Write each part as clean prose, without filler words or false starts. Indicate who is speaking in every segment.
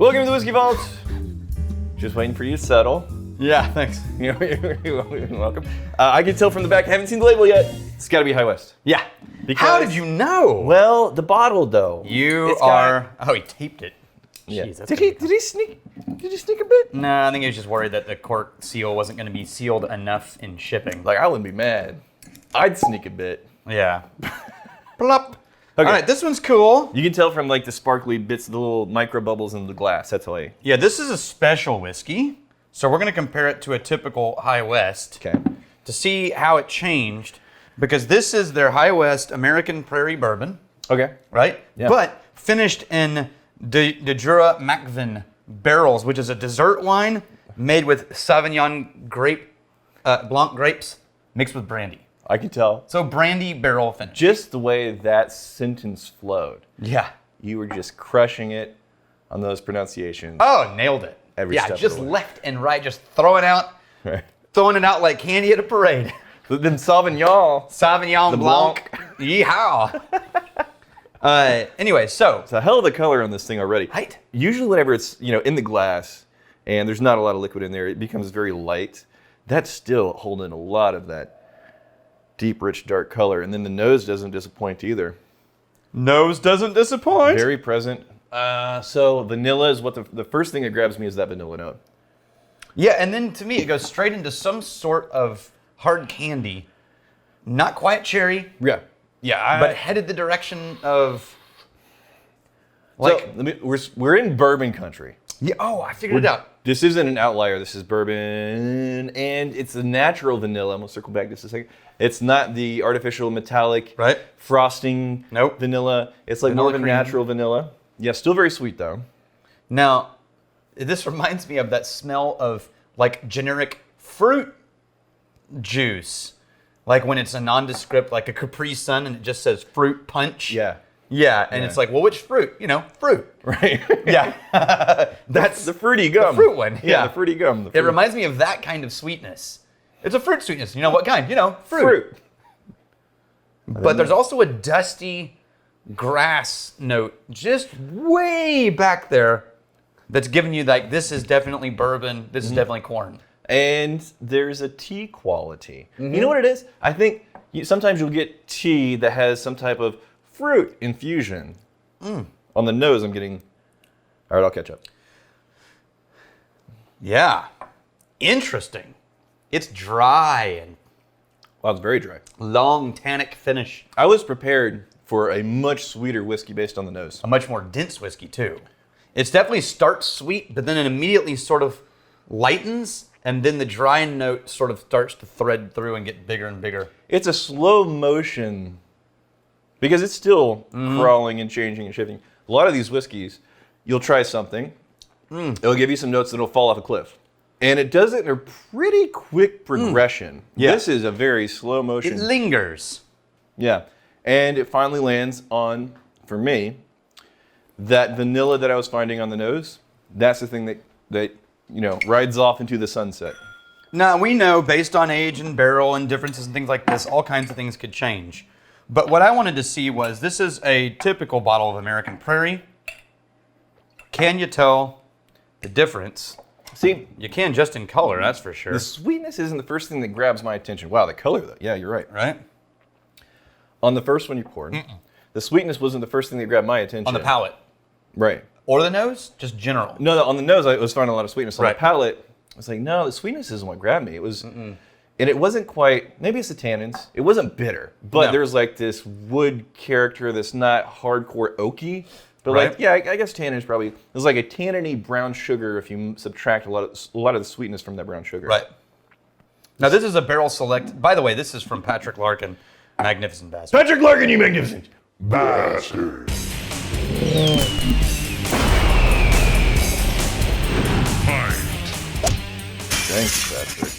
Speaker 1: Welcome to the Whiskey Vault. Just waiting for you to settle.
Speaker 2: Yeah, thanks.
Speaker 1: You're welcome. I can tell from the back, I haven't seen the label yet. It's got to be High West.
Speaker 2: Yeah.
Speaker 1: Because,
Speaker 2: how did you know?
Speaker 1: Well, the bottle though.
Speaker 2: Oh, he taped it.
Speaker 1: Yeah.
Speaker 2: Jeez,
Speaker 1: Did he sneak a bit?
Speaker 2: No, I think he was just worried that the cork seal wasn't going to be sealed enough in shipping.
Speaker 1: Like, I wouldn't be mad. I'd sneak a bit.
Speaker 2: Yeah. Plop.
Speaker 1: Okay.
Speaker 2: All right, this one's cool.
Speaker 1: You can tell from like the sparkly bits, the little micro bubbles in the glass. That's how
Speaker 2: Yeah, this is a special whiskey. So we're going to compare it to a typical High West.
Speaker 1: Okay.
Speaker 2: To see how it changed. Because this is their High West American Prairie Bourbon.
Speaker 1: Okay.
Speaker 2: Right?
Speaker 1: Yeah.
Speaker 2: But finished in the Jura Macvin barrels, which is a dessert wine made with Sauvignon Blanc grapes mixed with brandy.
Speaker 1: I can tell.
Speaker 2: So brandy barrel finish.
Speaker 1: Just the way that sentence flowed.
Speaker 2: Yeah.
Speaker 1: You were just crushing it on those pronunciations.
Speaker 2: Oh, nailed it.
Speaker 1: Every
Speaker 2: yeah,
Speaker 1: step
Speaker 2: just
Speaker 1: of the way.
Speaker 2: left and right, just throwing it out like candy at a parade.
Speaker 1: But then Sauvignon.
Speaker 2: Sauvignon Blanc. Yeehaw. Anyway, so.
Speaker 1: It's a hell of a color on this thing already.
Speaker 2: Right.
Speaker 1: Usually whenever it's, in the glass and there's not a lot of liquid in there, it becomes very light. That's still holding a lot of that deep, rich, dark color. And then the nose doesn't disappoint either.
Speaker 2: Nose doesn't disappoint.
Speaker 1: Very present. So vanilla is what the first thing that grabs me is that vanilla note.
Speaker 2: Yeah, and then to me, it goes straight into some sort of hard candy. Not quite cherry.
Speaker 1: Yeah.
Speaker 2: Yeah, but headed the direction of like.
Speaker 1: So, we're in bourbon country.
Speaker 2: Yeah. Oh, I figured it out.
Speaker 1: This isn't an outlier. This is bourbon, and it's a natural vanilla. I'm gonna circle back just a second. It's not the artificial metallic frosting vanilla. It's like more of a natural vanilla. Yeah, still very sweet though.
Speaker 2: Now, this reminds me of that smell of like generic fruit juice. Like when it's a nondescript, like a Capri Sun, and it just says fruit punch.
Speaker 1: Yeah.
Speaker 2: Yeah, and it's like, well, which fruit? Fruit.
Speaker 1: Right.
Speaker 2: Yeah. That's
Speaker 1: the fruity gum.
Speaker 2: The fruit one.
Speaker 1: Yeah, the fruity gum.
Speaker 2: It reminds me of that kind of sweetness. It's a fruit sweetness. You know what kind? Fruit. But there's also a dusty grass note just way back there that's giving you like, this is definitely bourbon. This is definitely corn.
Speaker 1: And there's a tea quality. You know what it is? I think sometimes you'll get tea that has some type of fruit infusion. On the nose, I'm getting... All right, I'll catch up.
Speaker 2: Yeah. Interesting. It's dry and...
Speaker 1: Wow, it's very dry.
Speaker 2: Long tannic finish.
Speaker 1: I was prepared for a much sweeter whiskey based on the nose.
Speaker 2: A much more dense whiskey, too. It's definitely starts sweet, but then it immediately sort of lightens, and then the dry note sort of starts to thread through and get bigger and bigger.
Speaker 1: It's a slow motion, because it's still crawling and changing and shifting. A lot of these whiskeys, you'll try something, it'll give you some notes that will fall off a cliff. And it does it in a pretty quick progression.
Speaker 2: Yeah.
Speaker 1: This is a very slow motion.
Speaker 2: It lingers.
Speaker 1: Yeah. And it finally lands on, for me, that vanilla that I was finding on the nose. That's the thing that rides off into the sunset.
Speaker 2: Now, we know based on age and barrel and differences and things like this, all kinds of things could change. But what I wanted to see was, this is a typical bottle of American Prairie. Can you tell the difference?
Speaker 1: See,
Speaker 2: you can just in color, that's for sure.
Speaker 1: The sweetness isn't the first thing that grabs my attention. Wow, the color though. Yeah, you're right.
Speaker 2: Right?
Speaker 1: On the first one you poured, the sweetness wasn't the first thing that grabbed my attention.
Speaker 2: On the palate.
Speaker 1: Right.
Speaker 2: Or the nose? Just general.
Speaker 1: No, on the nose I was finding a lot of sweetness. On
Speaker 2: Right.
Speaker 1: the palate, I was like, no, the sweetness isn't what grabbed me. It was, and it wasn't quite, maybe it's the tannins. It wasn't bitter, but there was like this wood character that's not hardcore oaky. But like, yeah, I guess tannin is probably, it's like a tanniny brown sugar if you subtract a lot of the sweetness from that brown sugar.
Speaker 2: Right. Now this is a barrel select. By the way, this is from Patrick Larkin, Magnificent Bastard.
Speaker 1: Patrick Larkin, you magnificent bastard. Thanks, Patrick.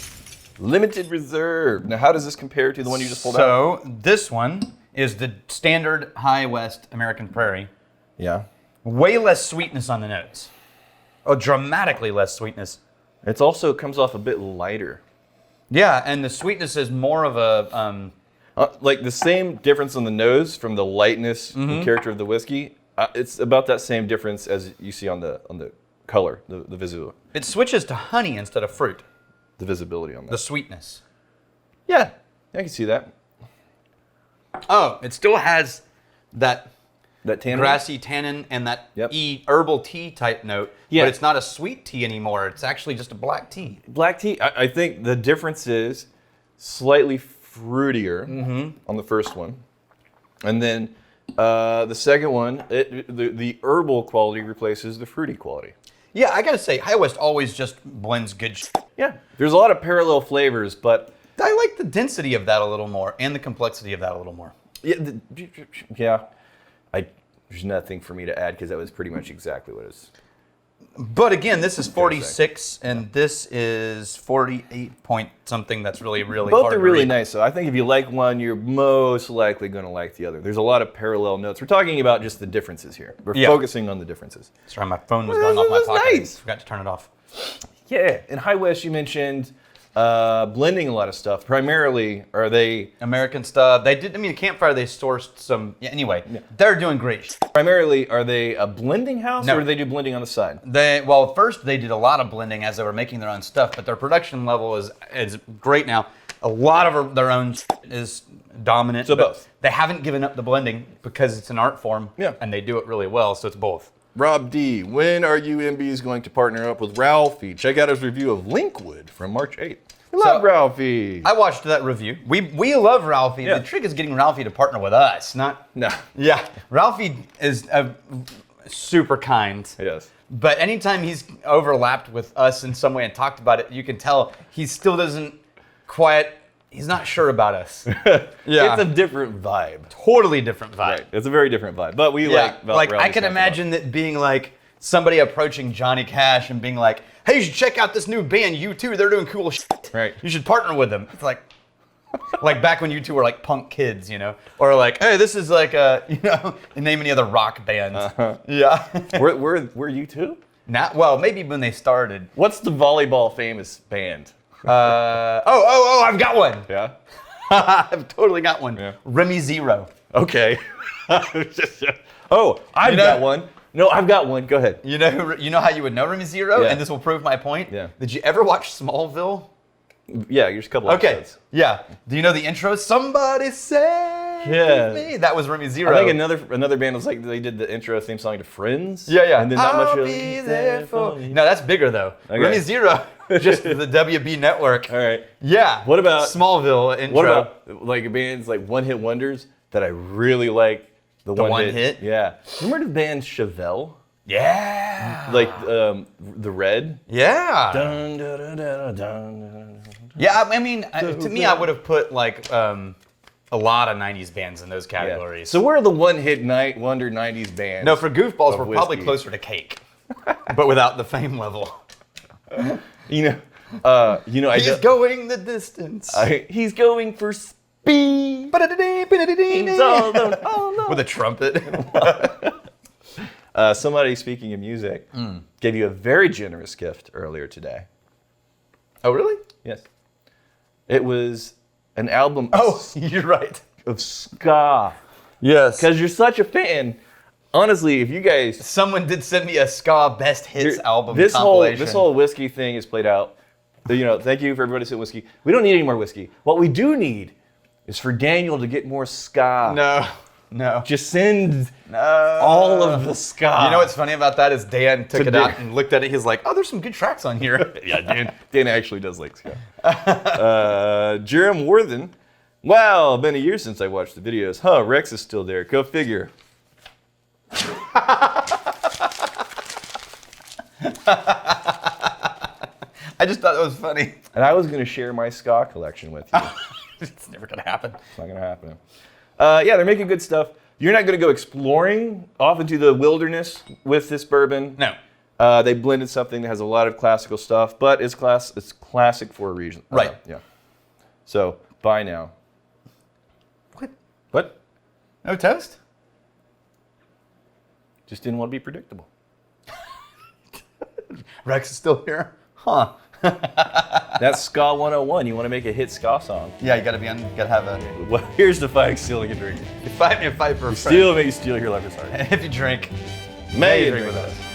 Speaker 1: Limited reserve. Now, how does this compare to the one you just pulled out?
Speaker 2: So this one is the standard High West American Prairie.
Speaker 1: Yeah.
Speaker 2: Way less sweetness on the nose. Oh, dramatically less sweetness.
Speaker 1: It also comes off a bit lighter.
Speaker 2: Yeah, and the sweetness is more of a...
Speaker 1: like the same difference on the nose from the lightness and character of the whiskey. It's about that same difference as you see on the color, the visibility.
Speaker 2: It switches to honey instead of fruit.
Speaker 1: The visibility on that.
Speaker 2: The sweetness.
Speaker 1: Yeah, I can see that.
Speaker 2: Oh, it still has that
Speaker 1: tannin?
Speaker 2: grassy tannin and that
Speaker 1: Yep.
Speaker 2: herbal tea type note.
Speaker 1: Yeah.
Speaker 2: But it's not a sweet tea anymore. It's actually just a black tea.
Speaker 1: Black tea, I think the difference is slightly fruitier on the first one. And then the second one, the herbal quality replaces the fruity quality.
Speaker 2: Yeah, I gotta say, High West always just blends good shit.
Speaker 1: Yeah, there's a lot of parallel flavors, but
Speaker 2: I like the density of that a little more and the complexity of that a little more.
Speaker 1: yeah, there's nothing for me to add because that was pretty much exactly what it is.
Speaker 2: But again, this is 46 and this is 48 point something. That's really, really
Speaker 1: Both
Speaker 2: hard
Speaker 1: are
Speaker 2: to
Speaker 1: really
Speaker 2: read.
Speaker 1: nice, though. I think if you like one, you're most likely going to like the other. There's a lot of parallel notes. We're talking about just the differences here. We're focusing on the differences.
Speaker 2: Sorry, my phone was going off my
Speaker 1: That's
Speaker 2: pocket.
Speaker 1: nice.
Speaker 2: I forgot to turn it off.
Speaker 1: Yeah, in High West, you mentioned blending a lot of stuff. Primarily, are they...
Speaker 2: American stuff. They did. I mean, Campfire. They sourced some. Yeah. Anyway, they're doing great.
Speaker 1: Primarily, are they a blending house,
Speaker 2: No.
Speaker 1: or do they do blending on the side?
Speaker 2: Well, first they did a lot of blending as they were making their own stuff, but their production level is great now. A lot of their own is dominant.
Speaker 1: So
Speaker 2: but
Speaker 1: both.
Speaker 2: They haven't given up the blending because it's an art form.
Speaker 1: Yeah.
Speaker 2: And they do it really well. So it's both.
Speaker 1: Rob D, when are you MBs going to partner up with Ralphie? Check out his review of Linkwood from March 8th. We love Ralphie.
Speaker 2: I watched that review. We love Ralphie.
Speaker 1: Yeah.
Speaker 2: The trick is getting Ralphie to partner with us, not.
Speaker 1: No.
Speaker 2: Yeah. Ralphie is super kind.
Speaker 1: Yes.
Speaker 2: But anytime he's overlapped with us in some way and talked about it, you can tell he still doesn't quite. He's not sure about us. Yeah.
Speaker 1: It's a different vibe.
Speaker 2: Totally different vibe.
Speaker 1: Right. It's a very different vibe. But we like
Speaker 2: like I
Speaker 1: Ralphie's
Speaker 2: can
Speaker 1: stuff a lot.
Speaker 2: imagine that being like somebody approaching Johnny Cash and being like, "Hey, you should check out this new band, U2. They're doing cool shit.
Speaker 1: Right.
Speaker 2: You should partner with them." It's like back when U2 were like punk kids, you know, or like, "Hey, this is like name any other rock band." Yeah.
Speaker 1: Were you too?
Speaker 2: Well, maybe when they started.
Speaker 1: What's the volleyball famous band?
Speaker 2: I've got one.
Speaker 1: Yeah.
Speaker 2: I've totally got one.
Speaker 1: Yeah.
Speaker 2: Remy Zero.
Speaker 1: Okay. I've got one. No, I've got one. Go ahead.
Speaker 2: You know how you would know Remy Zero,
Speaker 1: Yeah.
Speaker 2: and this will prove my point.
Speaker 1: Yeah.
Speaker 2: Did you ever watch Smallville?
Speaker 1: Yeah, here's a couple
Speaker 2: Okay.
Speaker 1: episodes.
Speaker 2: Yeah. Do you know the intro? Somebody save
Speaker 1: Yeah.
Speaker 2: me. That was Remy Zero.
Speaker 1: I think another band was like they did the intro theme song to Friends.
Speaker 2: Yeah.
Speaker 1: And then not much
Speaker 2: I'll
Speaker 1: of
Speaker 2: be there for you. No, that's bigger though.
Speaker 1: Okay.
Speaker 2: Remy Zero, just the WB network.
Speaker 1: All right.
Speaker 2: Yeah.
Speaker 1: What about
Speaker 2: Smallville intro?
Speaker 1: What about like bands like one hit wonders that I really like? The
Speaker 2: one hit?
Speaker 1: Yeah. Remember the band Chevelle?
Speaker 2: Yeah.
Speaker 1: Like the Red.
Speaker 2: Yeah.
Speaker 1: Dun, dun, dun, dun, dun, dun.
Speaker 2: Yeah. I mean, to me, I would have put like a lot of '90s bands in those
Speaker 1: Yeah.
Speaker 2: categories.
Speaker 1: So we're the one hit wonder '90s band.
Speaker 2: No, for goofballs,
Speaker 1: of
Speaker 2: we're probably
Speaker 1: whiskey.
Speaker 2: closer to Cake, but without the fame level.
Speaker 1: You know.
Speaker 2: He's going the distance.
Speaker 1: He's going for speed. He's all alone. Oh no.
Speaker 2: With a trumpet.
Speaker 1: Somebody, speaking of music, gave you a very generous gift earlier today.
Speaker 2: Oh, really?
Speaker 1: Yes. It was an album
Speaker 2: Oh, you're right.
Speaker 1: of ska.
Speaker 2: Yes.
Speaker 1: Because you're such a fan. Honestly, if you guys...
Speaker 2: Someone did send me a ska best hits album
Speaker 1: this
Speaker 2: compilation.
Speaker 1: whole whiskey thing is played out. Thank you for everybody saying whiskey. We don't need any more whiskey. What we do need is for Daniel to get more ska.
Speaker 2: No.
Speaker 1: Just send all of the ska.
Speaker 2: You know what's funny about that is Dan took it
Speaker 1: Dan.
Speaker 2: out and looked at it. He's like, "Oh, there's some good tracks on here."
Speaker 1: Yeah, Dan actually does like ska. Jerem Worthen. Wow, been a year since I watched the videos. Huh, Rex is still there. Go figure.
Speaker 2: I just thought that was funny.
Speaker 1: And I was going to share my ska collection with you.
Speaker 2: It's never gonna happen.
Speaker 1: It's not going to happen. Yeah, they're making good stuff. You're not going to go exploring off into the wilderness with this bourbon.
Speaker 2: No.
Speaker 1: They blended something that has a lot of classical stuff, but it's classic for a reason.
Speaker 2: Right.
Speaker 1: Yeah. So, buy now. What?
Speaker 2: No toast?
Speaker 1: Just didn't want to be predictable.
Speaker 2: Rex is still here? Huh.
Speaker 1: That's Ska 101. You want to make a hit ska song.
Speaker 2: Yeah, you gotta have a.
Speaker 1: Well, here's the fight, stealing and drinking.
Speaker 2: Fight me a fight for a friend.
Speaker 1: Steal, make you steal your life is hard.
Speaker 2: If you drink,
Speaker 1: May you
Speaker 2: drink
Speaker 1: drink
Speaker 2: with
Speaker 1: with
Speaker 2: us.
Speaker 1: us.